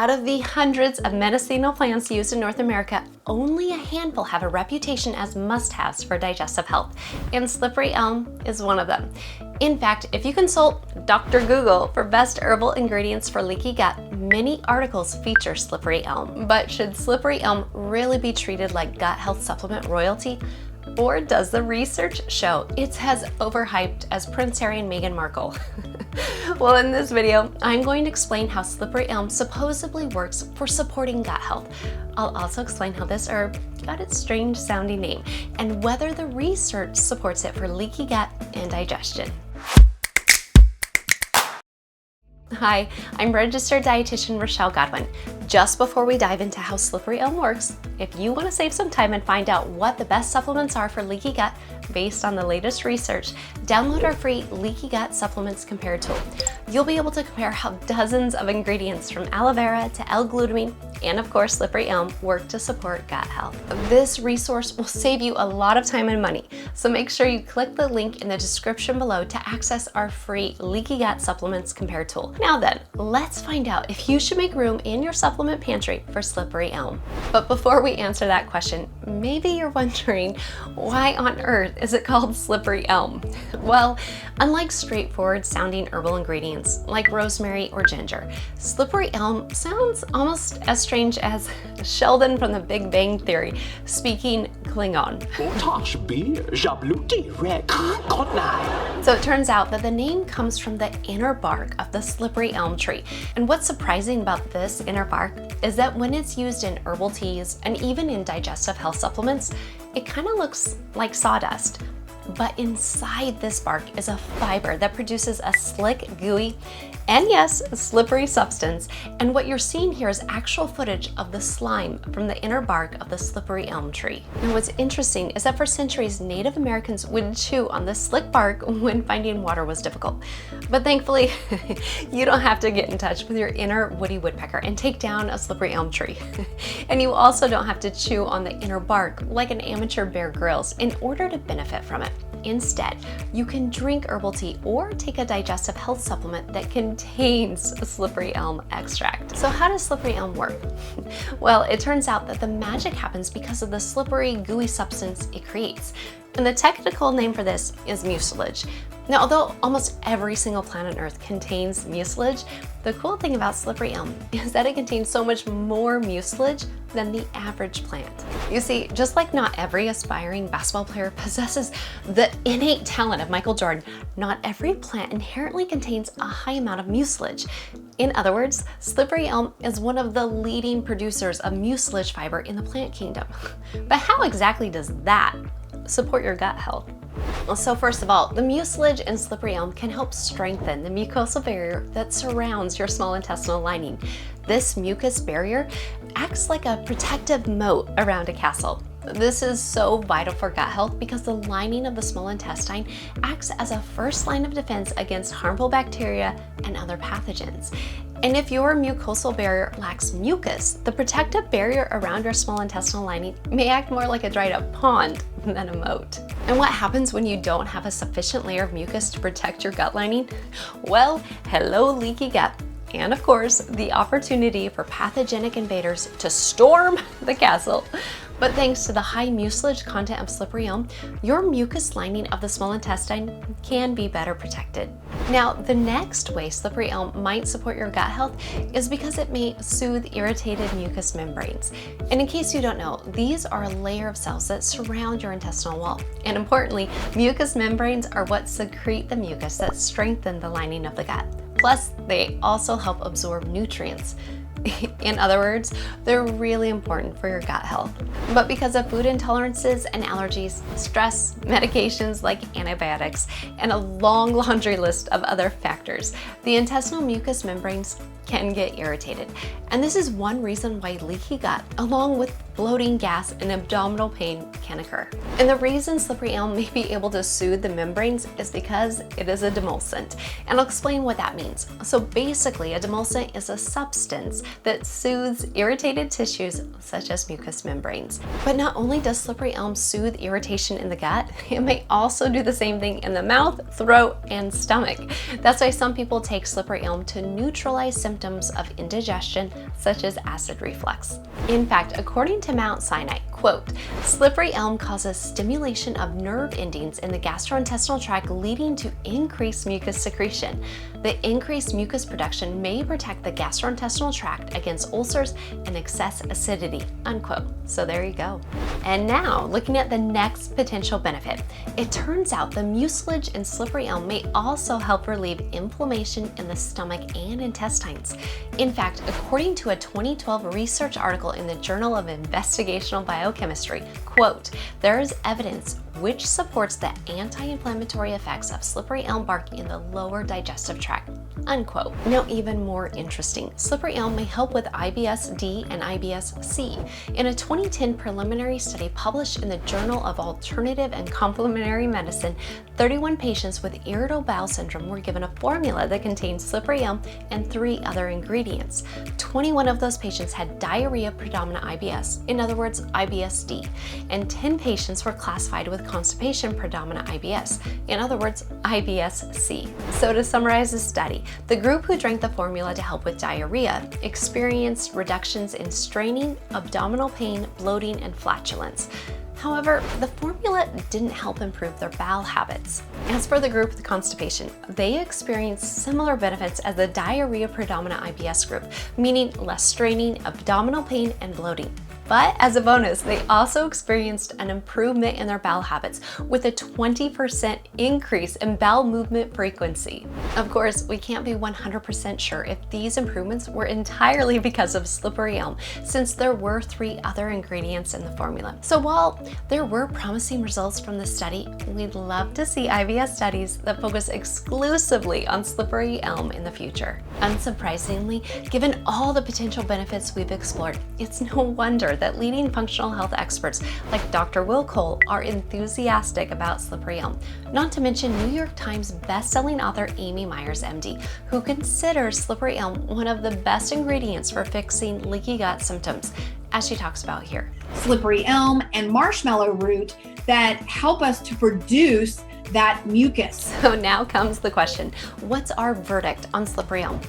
Out of the hundreds of medicinal plants used in North America, only a handful have a reputation as must-haves for digestive health, and slippery elm is one of them. In fact, if you consult Dr. Google for best herbal ingredients for leaky gut, many articles feature slippery elm. But should slippery elm really be treated like gut health supplement royalty? Or does the research show it's as overhyped as Prince Harry and Meghan Markle? Well, in this video, I'm going to explain how slippery elm supposedly works for supporting gut health. I'll also explain how this herb got its strange sounding name and whether the research supports it for leaky gut and digestion. Hi, I'm registered dietitian Rochelle Godwin. Just before we dive into how slippery elm works, if you want to save some time and find out what the best supplements are for leaky gut based on the latest research, download our free Leaky Gut Supplements Compare tool. You'll be able to compare how dozens of ingredients from aloe vera to L-glutamine and of course slippery elm work to support gut health. This resource will save you a lot of time and money, so make sure you click the link in the description below to access our free Leaky Gut Supplements Compare tool. Now then, let's find out if you should make room in your supplement pantry for slippery elm. But before we answer that question, maybe you're wondering, why on earth is it called slippery elm? Well, unlike straightforward sounding herbal ingredients like rosemary or ginger, slippery elm sounds almost as strange as Sheldon from the Big Bang Theory speaking Klingon. So it turns out that the name comes from the inner bark of the slippery elm tree. And what's surprising about this inner bark is that when it's used in herbal teas and even in digestive health supplements, it kind of looks like sawdust. But inside this bark is a fiber that produces a slick, gooey, and yes, slippery substance. And what you're seeing here is actual footage of the slime from the inner bark of the slippery elm tree. And what's interesting is that for centuries, Native Americans would chew on the slick bark when finding water was difficult. But thankfully, you don't have to get in touch with your inner woody woodpecker and take down a slippery elm tree. And you also don't have to chew on the inner bark like an amateur Bear Grylls in order to benefit from it. Instead, you can drink herbal tea or take a digestive health supplement that contains slippery elm extract. So how does slippery elm work? Well, it turns out that the magic happens because of the slippery, gooey substance it creates. And the technical name for this is mucilage. Now, although almost every single plant on earth contains mucilage, the cool thing about slippery elm is that it contains so much more mucilage than the average plant. You see, just like not every aspiring basketball player possesses the innate talent of Michael Jordan, not every plant inherently contains a high amount of mucilage. In other words, slippery elm is one of the leading producers of mucilage fiber in the plant kingdom. But how exactly does that support your gut health? So first of all, the mucilage in slippery elm can help strengthen the mucosal barrier that surrounds your small intestinal lining. This mucus barrier acts like a protective moat around a castle. This is so vital for gut health because the lining of the small intestine acts as a first line of defense against harmful bacteria and other pathogens. And if your mucosal barrier lacks mucus, the protective barrier around your small intestinal lining may act more like a dried up pond than a moat. And what happens when you don't have a sufficient layer of mucus to protect your gut lining? Well, hello leaky gut. And of course, the opportunity for pathogenic invaders to storm the castle. But thanks to the high mucilage content of slippery elm, your mucus lining of the small intestine can be better protected. Now, the next way slippery elm might support your gut health is because it may soothe irritated mucous membranes. And in case you don't know, these are a layer of cells that surround your intestinal wall. And importantly, mucous membranes are what secrete the mucus that strengthen the lining of the gut. Plus, they also help absorb nutrients. In other words, they're really important for your gut health. But because of food intolerances and allergies, stress, medications like antibiotics, and a long laundry list of other factors, the intestinal mucous membranes can get irritated. And this is one reason why leaky gut, along with bloating, gas, and abdominal pain can occur. And the reason slippery elm may be able to soothe the membranes is because it is a demulcent. And I'll explain what that means. So basically, a demulcent is a substance that soothes irritated tissues such as mucous membranes. But not only does slippery elm soothe irritation in the gut, it may also do the same thing in the mouth, throat, and stomach. That's why some people take slippery elm to neutralize symptoms of indigestion such as acid reflux. In fact, according to Mount Sinai, quote, slippery elm causes stimulation of nerve endings in the gastrointestinal tract, leading to increased mucus secretion. The increased mucus production may protect the gastrointestinal tract against ulcers and excess acidity, unquote. So there you go. And now, looking at the next potential benefit, it turns out the mucilage in slippery elm may also help relieve inflammation in the stomach and intestines. In fact, according to a 2012 research article in the Journal of Investigational Biochemistry, quote, there is evidence which supports the anti-inflammatory effects of slippery elm bark in the lower digestive tract, unquote. Now, even more interesting, slippery elm may help with IBS-D and IBS-C. In a 2010 preliminary study published in the Journal of Alternative and Complementary Medicine, 31 patients with irritable bowel syndrome were given a formula that contained slippery elm and 3 other ingredients. 21 of those patients had diarrhea predominant IBS, in other words, IBS-D, and 10 patients were classified with constipation predominant IBS, in other words, IBS-C. So to summarize the study, the group who drank the formula to help with diarrhea experienced reductions in straining, abdominal pain, bloating, and flatulence. However, the formula didn't help improve their bowel habits. As for the group with constipation, they experienced similar benefits as the diarrhea predominant IBS group, meaning less straining, abdominal pain, and bloating. But as a bonus, they also experienced an improvement in their bowel habits with a 20% increase in bowel movement frequency. Of course, we can't be 100% sure if these improvements were entirely because of slippery elm, since there were 3 other ingredients in the formula. So while there were promising results from the study, we'd love to see IBS studies that focus exclusively on slippery elm in the future. Unsurprisingly, given all the potential benefits we've explored, it's no wonder that leading functional health experts like Dr. Will Cole are enthusiastic about slippery elm. Not to mention New York Times best-selling author Amy Myers, MD, who considers slippery elm one of the best ingredients for fixing leaky gut symptoms, as she talks about here. Slippery elm and marshmallow root that help us to produce that mucus. So now comes the question, what's our verdict on slippery elm?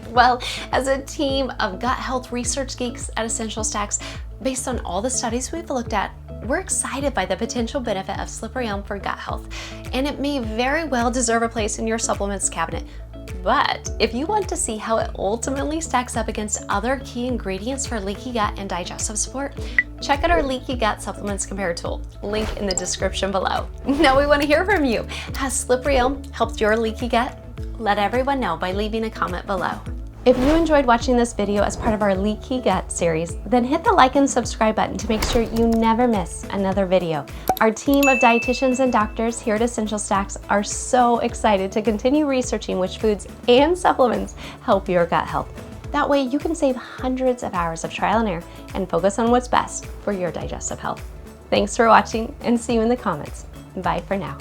Well, as a team of gut health research geeks at Essential Stacks, based on all the studies we've looked at, we're excited by the potential benefit of slippery elm for gut health, and it may very well deserve a place in your supplements cabinet. But if you want to see how it ultimately stacks up against other key ingredients for leaky gut and digestive support, check out our Leaky Gut Supplements Compare tool, link in the description below. Now we want to hear from you. Has slippery elm helped your leaky gut? Let everyone know by leaving a comment below. If you enjoyed watching this video as part of our Leaky Gut series, then hit the like and subscribe button to make sure you never miss another video. Our team of dietitians and doctors here at Essential Stacks are so excited to continue researching which foods and supplements help your gut health. That way you can save hundreds of hours of trial and error and focus on what's best for your digestive health. Thanks for watching, and see you in the comments. Bye for now.